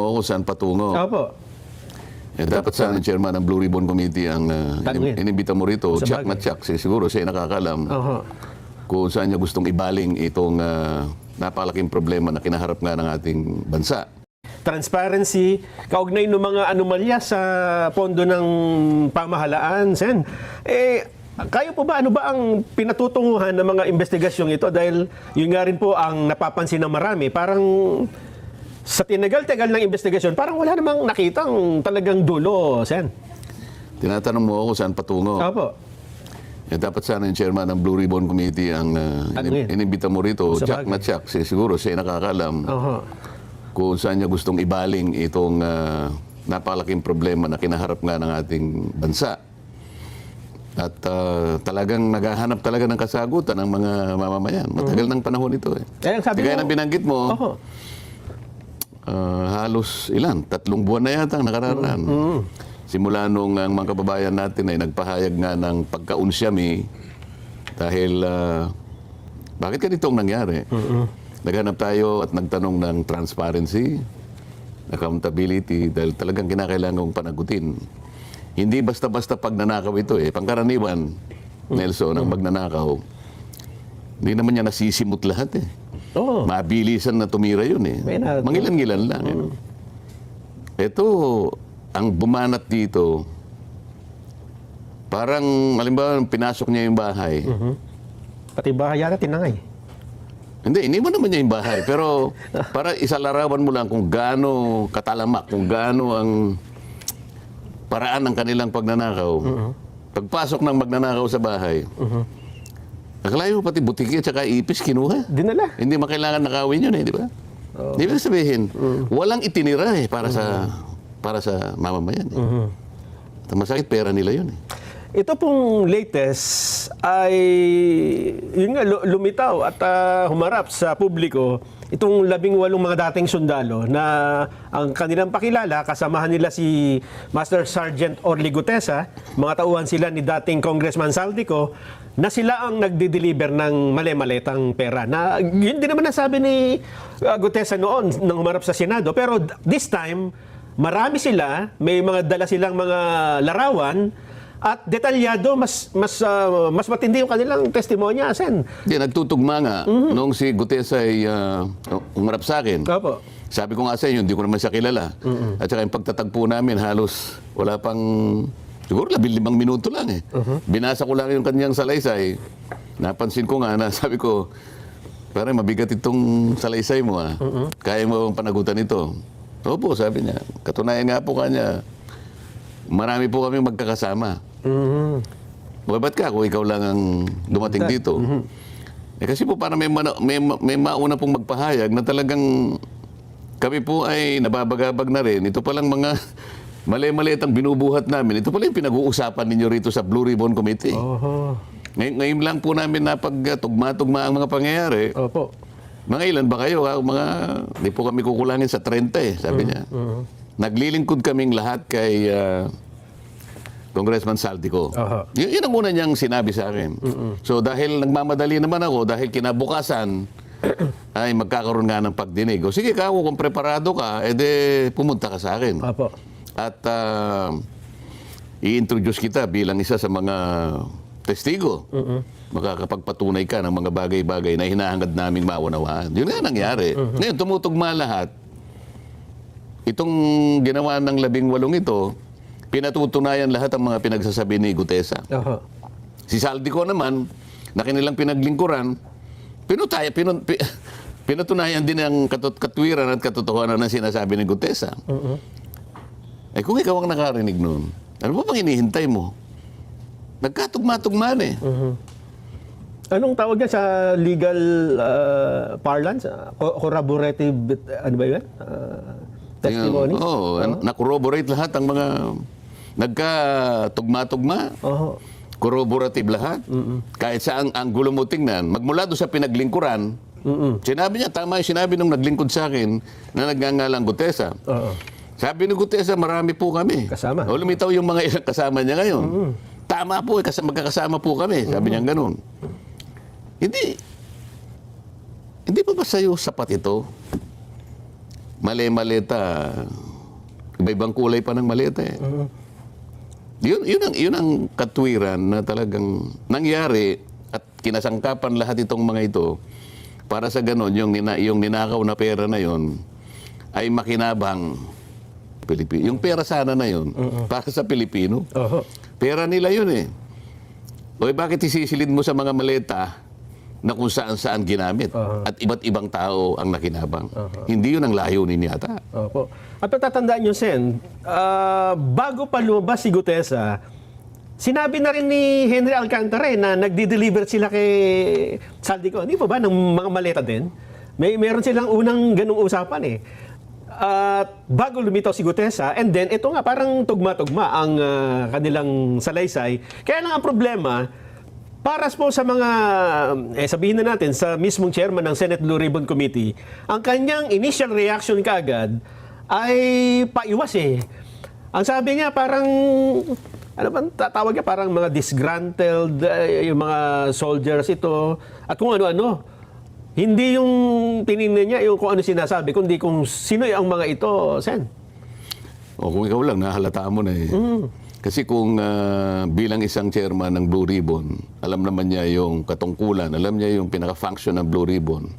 O kung saan patungo. Opo. Dapat sana yung chairman ng Blue Ribbon Committee ang Tanungin. inimbita mo rito, Sa Chuck na bagay. Chuck. Siguro siya nakakalam Oho. kung saan niya gustong ibaling itong napakalaking problema na kinaharap nga ng ating bansa. Transparency, kaugnay ng mga anomalya sa pondo ng pamahalaan, Sen. Kayo po ba, ano ba ang pinatutunguhan ng mga investigasyong ito? Dahil yun nga rin po ang napapansin ng marami. Parang sa tinagal-tagal ng investigasyon, parang wala namang nakitang talagang dulo, Sen. Tinatanong mo kung saan patungo. Opo. Dapat sana yung chairman ng Blue Ribbon Committee ang Tanungin. inimbita mo rito, Sa Chuck bagay. na Chuck. Siguro siya nakakalam Oho. kung saan niya gustong ibaling itong napakalaking problema na kinaharap nga ng ating bansa. At talagang naghahanap talaga ng kasagutan ng mga mamamayan. Matagal ng panahon ito eh. Ang sabi Kaya mo, nang binanggit mo, Oho. halos 3 buwan na yata ang nakararaan. Simula nung ang mga kababayan natin ay nagpahayag nga ng pagkaunsyami dahil bakit ganito ang nangyari? Naghanap tayo at nagtanong ng transparency, accountability, dahil talagang kinakailangang panagutin. Hindi basta-basta pagnanakaw ito eh. Pangkaraniwan, Nelson, ang magnanakaw, hindi naman niya nasisimot lahat eh. Oo. Mabilisan na tumira yun eh. May na- Mangilan-ngilan lang. Ito, ang bumanat dito, parang, halimbawa, pinasok niya yung bahay. Pati bahay yata tinangay. Hindi, iniwan naman niya yung bahay. Pero para isalarawan mo lang kung gaano katalamak, kung gaano ang paraan ng kanilang pagnanakaw. Pagpasok ng magnanakaw sa bahay, akalain mo pati butiki at saka ipis kinuha. Dinala. Hindi makailangan nakawin yun eh, di ba? Di ba sabihin, walang itinira eh para sa mamamayan. Eh. Masakit pera nila yun eh. Ito pong latest ay yun nga, lumitaw at humarap sa publiko itong 18 mga dating sundalo na ang kanilang pakilala, kasamahan nila si Master Sergeant Orly Gutesa, mga tauhan sila ni dating Congressman Saldico, na sila ang nagdi-deliver ng mali-malitang pera. Na yun din naman nasabi ni Gutesa noon nang humarap sa Senado. Pero this time, marami sila, may mga dala silang mga larawan, at detalyado, mas matindi yung kanilang testimonya, Sen. Hindi, nagtutugma nga nung si Gutesa ay umarap sa akin. Opo. Sabi ko nga sa inyo, hindi ko naman siya kilala. At saka yung pagtatagpo namin, halos wala pang, siguro 15 minuto lang eh. Binasa ko lang yung kanyang salaysay. Napansin ko nga na sabi ko, parang mabigat itong salaysay mo ah. Kaya mo bang panagutan ito? Opo, sabi niya. Katunayan nga po kanya, marami po kami magkakasama. Ba't ka kung ikaw lang ang dumating dito? Kasi po parang may mauna pong magpahayag na talagang kami po ay nababagabag na rin. Ito palang mga mali-maliit ang binubuhat namin. Ito pala yung pinag-uusapan ninyo rito sa Blue Ribbon Committee. Oho. Ngayon lang po namin napagtugma-tugma ang mga pangyayari. Opo. Mga ilan ba kayo? Hindi po kami kukulangin sa 30 eh, sabi niya. Naglilingkod kaming lahat kay Congressman Saldico. Yun ang una niyang sinabi sa akin. So dahil nagmamadali naman ako, dahil kinabukasan ay magkakaroon nga ng pagdinig. O sige ka, kung preparado ka, edi pumunta ka sa akin. Opo. At i-introduce kita bilang isa sa mga testigo. Makakapagpatunay ka ng mga bagay-bagay na hinahangad naming maunawaan. Yun nga nangyari. Ngayon, tumutugma lahat. Itong ginawa ng 18 ito, pinatutunayan lahat ang mga pinagsasabi ni Gutesa. Oho. Si Saldico naman, na kanilang pinaglingkuran, pinatunayan din ang katwiran at katotohanan na sinasabi ni Gutesa. Eh kung ikaw ang nakarinig noon, ano ba pang hinihintay mo? Nagkatugma-tugmaan eh. Anong tawag yan sa legal parlance? Corroborative, ano ba yun? Testimony? Oo, na-corroborate lahat ang mga nagkatugma-tugma. Oho. Corroborative lahat. Kahit sa ang anggulo mo tingnan, magmula doon sa pinaglingkuran, sinabi niya, tama yung sinabi nung naglingkod sa akin na nagngangalang Gutesa. Oo. Sabi ni Gutesa, marami po kami. Kasama. O lumitaw yung mga ilang kasama niya ngayon. Tama po, magkakasama po kami. Sabi niya ganun. Hindi pa ba sa'yo sapat ito? maleta, iba-ibang kulay pa ng maleta eh. Yun ang katwiran na talagang nangyari at kinasangkapan lahat itong mga ito para sa ganon, yung ninakaw na pera na yon ay makinabang Pilipino. Yung pera sana na yun, para sa Pilipino. Pera nila yun eh. O bakit isisilid mo sa mga maleta na kung saan-saan ginamit at iba't ibang tao ang nakinabang? Hindi yun ang layunin yata. Opo. At patatandaan nyo, Sen, bago pa lumabas si Gutesa, sinabi na rin ni Henry Alcantara na nagdi-deliver sila kay Saldico. Hindi pa ba ng mga maleta din? Meron silang unang ganung usapan eh. At bago lumitaw si Gutesa, and then ito nga parang tugma-tugma ang kanilang salaysay. Kaya lang ang problema, para po sa mga, sabihin na natin, sa mismong chairman ng Senate Blue Ribbon Committee, ang kanyang initial reaction kaagad ay paiwas eh. Ang sabi niya parang, ano ba tatawag niya, parang mga disgruntled, yung mga soldiers ito, at kung ano-ano. Hindi yung tinignan niya yung kung ano sinasabi, kundi kung sino ang mga ito, Sen. O kung ikaw lang, nahalata mo na eh. Kasi kung bilang isang chairman ng Blue Ribbon, alam naman niya yung katungkulan, alam niya yung pinaka-function ng Blue Ribbon.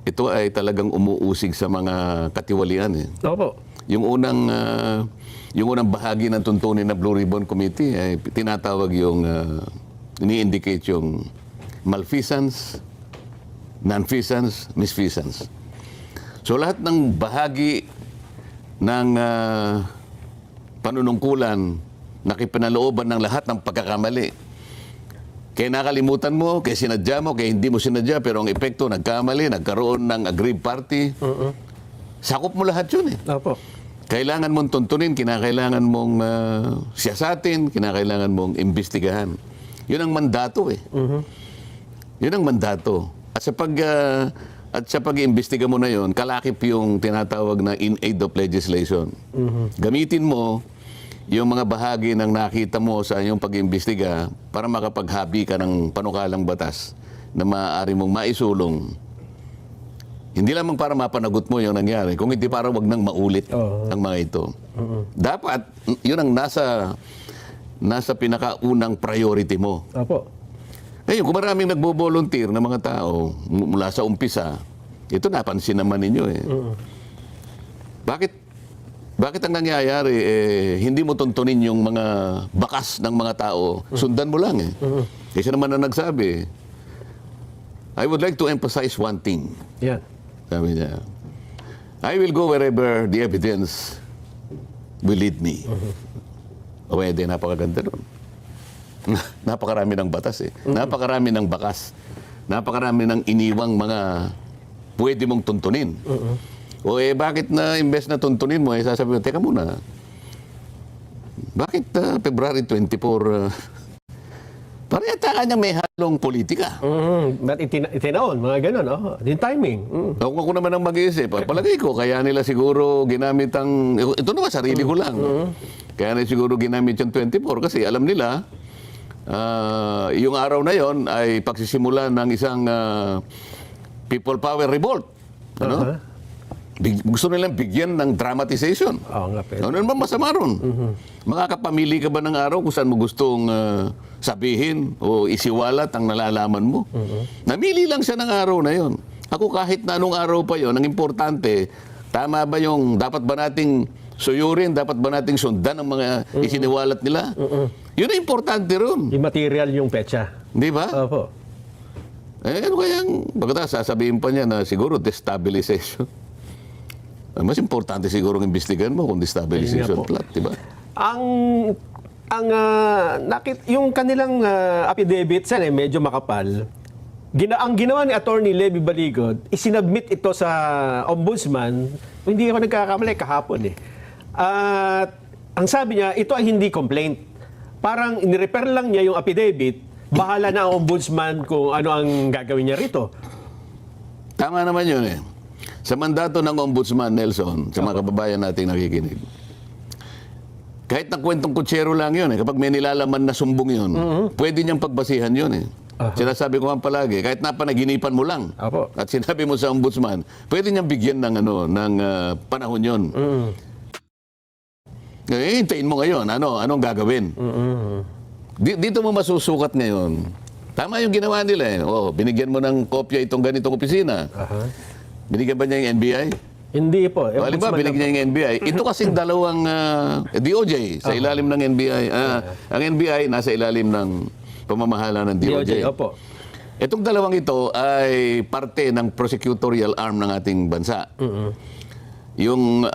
Ito ay talagang umuusig sa mga katiwalian eh. Opo. Yung unang bahagi ng tuntunin ng Blue Ribbon Committee ay tinatawag yung, ini-indicate yung malfeasance, nonfeasance, misfeasance. So lahat ng bahagi ng panunungkulan, nakipinalooban ng lahat ng pagkakamali. Kaya nakalimutan mo, kaya sinadya mo, kaya hindi mo sinadya, pero ang epekto, nagkamali, nagkaroon ng aggrieved party. Sakop mo lahat yun eh. Opo. Kailangan mong tuntunin, kinakailangan mong siyasatin, kinakailangan mong imbestigahan. Yun ang mandato eh. Yun ang mandato. At sa pag-iimbestiga mo na yun, kalakip yung tinatawag na in aid of legislation. Gamitin mo yung mga bahagi ng nakita mo sa iyong pag-iimbestiga para makapaghabi ka ng panukalang batas na maaari mong maisulong. Hindi lamang para mapanagot mo yung nangyari, kung hindi para wag nang maulit ang mga ito. Dapat, yun ang nasa pinakaunang priority mo. Opo. Ngayon, kung maraming nagbo-volunteer na mga tao mula sa umpisa, ito napansin naman ninyo eh. Bakit ang nangyayari, hindi mo tuntunin yung mga bakas ng mga tao, sundan mo lang eh. Kasi naman na nagsabi, I would like to emphasize one thing. Yan. Sabi niya, I will go wherever the evidence will lead me. O hindi, napakaganda nun. Napakarami ng batas eh. Napakarami ng bakas. Napakarami ng iniwang mga pwede mong tuntunin. O bakit na imbes na tuntunin mo, sasabihin mo, teka muna, bakit February 24, parang yata kanya may halong politika. Ba't itinaon? Mga ganun, yung timing. Kung ako naman ang mag-iisip, palagay ko, kaya nila siguro ginamit ang, ito naman, sarili ko lang. Kaya nila siguro ginamit yung 24 kasi alam nila, yung araw na yon ay pagsisimula ng isang people power revolt. Ano? Gusto nilang bigyan ng dramatization. Oo nga, pero. Ano naman masama ron? Makakapamili ka ba ng araw kung saan mo gustong sabihin o isiwalat ang nalalaman mo? Namili lang siya ng araw na yon. Ako kahit na anong araw pa yon, ang importante, tama ba yung dapat ba nating suyurin, dapat ba nating sundan ang mga isiniwalat nila? Yun ang importante ron. Yung material yung petsa. Di ba? Opo. Ano kayang, pagkatapos sasabihin pa niya na siguro destabilization. Mas importante siguro ang imbestigahan mo kung destabilization plot, di ba? Yung kanilang affidavit, medyo makapal. Ang ginawa ni Attorney Levy Baligod, isinabmit ito sa ombudsman, hindi ako nagkakamali, kahapon eh. At ang sabi niya, ito ay hindi complaint. Parang inirefer lang niya yung affidavit, bahala na ang ombudsman kung ano ang gagawin niya rito. Tama naman yun eh. Sa mandato ng ombudsman, Nelson, sa mga kababayan nating nakikinig, kahit na kwentong kutsero lang yun eh, kapag may nilalaman na sumbong yun, pwede niyang pagbasihan yun eh. Sinasabi ko nga palagi, kahit napanaginipan mo lang, Opo. at sinabi mo sa ombudsman, pwede niyang bigyan ng panahon yun. Hintayin mo ngayon, anong gagawin? Dito mo masusukat ngayon. Tama yung ginawa nila eh. Binigyan mo ng kopya itong ganitong opisina. Binigyan ba niya yung NBI? Hindi po. Halimbawa, binigyan niya yung NBI. Ito kasing dalawang DOJ sa ilalim ng NBI. Ang NBI nasa ilalim ng pamamahala ng DOJ. Opo. Itong dalawang ito ay parte ng prosecutorial arm ng ating bansa. Yung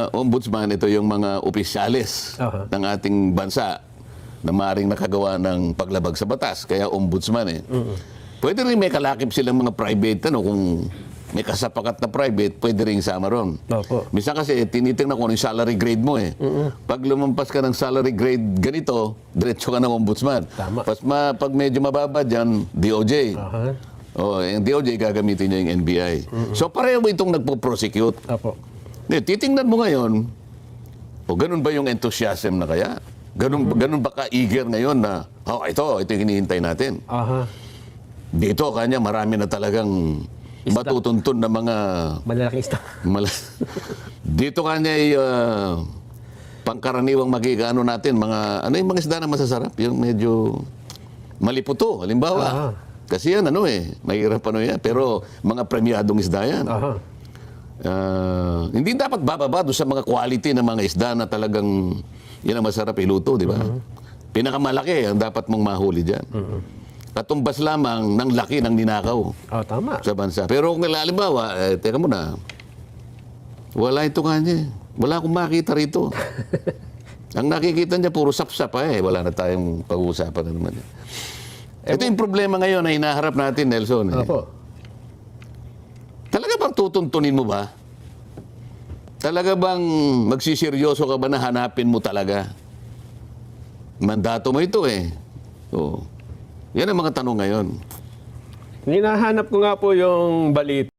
ombudsman, ito yung mga opisyales ng ating bansa na maaaring nakagawa ng paglabag sa batas. Kaya ombudsman eh. Pwede rin may kalakip silang mga private, kung may kasapakat na private, pwede rin sama ron. Opo. Minsan kasi tinitingnan ko yung salary grade mo eh. Pag lumampas ka ng salary grade ganito, diretso ka ng ombudsman. Tama. Pag medyo mababa dyan, DOJ. Yung DOJ gagamitin niya yung NBI. So pareho itong nagpo-prosecute. Opo. Titingnan mo ngayon, ganun ba yung enthusiasm na kaya? Ganun ba ka-eager ngayon na, ito yung hinihintay natin. Dito, kanya marami na talagang matutuntun na mga... Malalaking stock. Dito kanya ay pangkaraniwang makikano natin, ano yung mga isda na masasarap? Yung medyo maliputo, halimbawa. Kasi yan, mahirap yan. Pero mga premiadong isda yan. Hindi dapat bababa doon sa mga quality ng mga isda na talagang yan ang masarap iluto, di ba? Pinakamalaki ang dapat mong mahuli dyan. Katumbas lamang ng laki ng ninakaw Tama. sa bansa. Pero kung halimbawa, teka muna, wala ito kanya. Wala akong makita rito. Ang nakikita niya, puro sapsap Wala na tayong pag-uusapan na naman. Ito yung problema ngayon na hinaharap natin, Nelson. Opo. Talaga bang tutuntunin mo ba? Talaga bang magsiseryoso ka ba na hanapin mo talaga? Mandato mo ito Yan ang mga tanong ngayon. Hinahanap ko nga po yung balita.